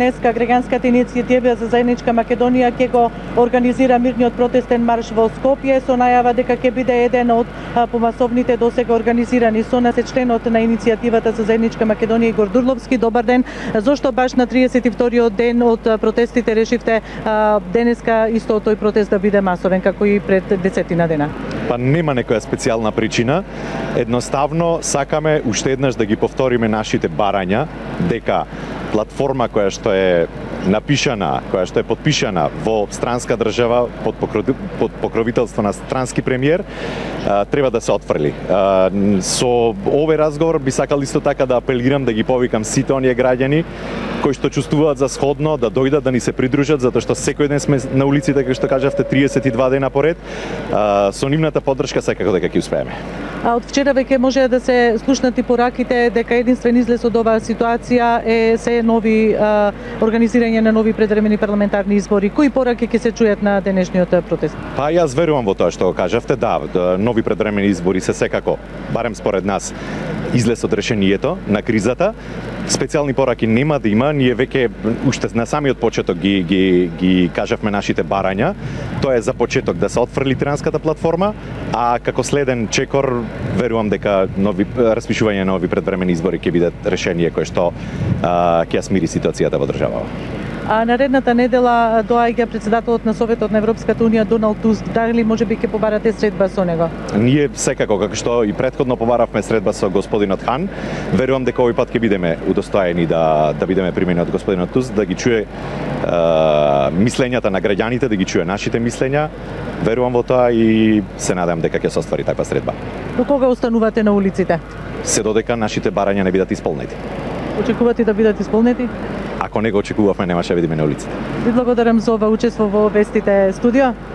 Днеска граѓанската иницијатива за заедничка Македонија ќе го организира мирниот протестен марш во Скопје со најава дека ќе биде еден од помасовните досега организирани. Со нас е членот на иницијативата за заедничка Македонија Игор Дурловски. Добар ден. Зошто баш на 32-тиот ден од протестите решивте денеска исто тој протест да биде масовен како и пред десетина дена? Па нема некоја специјална причина. Едноставно сакаме уште еднаш да ги повториме нашите барања дека платформа која што е напишана, која што е подпишана во странска држава под покровителство на странски премиер, треба да се отфрли. Со овој разговор би сакал исто така да апелирам да ги повикам сите оние граѓани кои што чувствуваат за сходно да дојдат да ни се придружат, затоа што секој ден сме на улиците, како што кажавте, 32 дена поред. Со нивната поддршка секако дека ќе успееме. А од вчера веќе може да се слушнати пораките дека единствен излез од оваа ситуација е се нови организирање на нови предвремени парламентарни избори. Кои пораки ќе се чујат на денешниот протест? Па јас верувам во тоа што го кажавте, да, нови предвремени избори се секако, барем според нас, излез од решението на кризата. Специјални пораки нема да има, ние веќе уште на самиот почеток ги кажавме нашите барања. Тоа е за почеток да се отфрли тиранската платформа, а како следен чекор верувам дека распишување на нови предвремени избори ќе биде решение кое што ќе ја смири ситуацијата во државава. А наредната недела доаѓа председателот на Советот на Европската унија Доналд Туск. Дали можеби ќе побарате средба со него? Ние секако, како што и претходно побаравме средба со господинот Хан, верувам дека овој пат ќе бидеме удостоени да бидеме примени од господинот Туск, да ги чуе мислењата на граѓаните, да ги чуе нашите мислења. Верувам во тоа и се надевам дека ќе се оствари таква средба. До кога останувате на улиците? Се додека нашите барања не бидат исполнети. Очекувате да бидат исполнети? Ако не го очекувавме, немаше да видиме на улиците. Ви благодарам за ова учество во Вестите студио.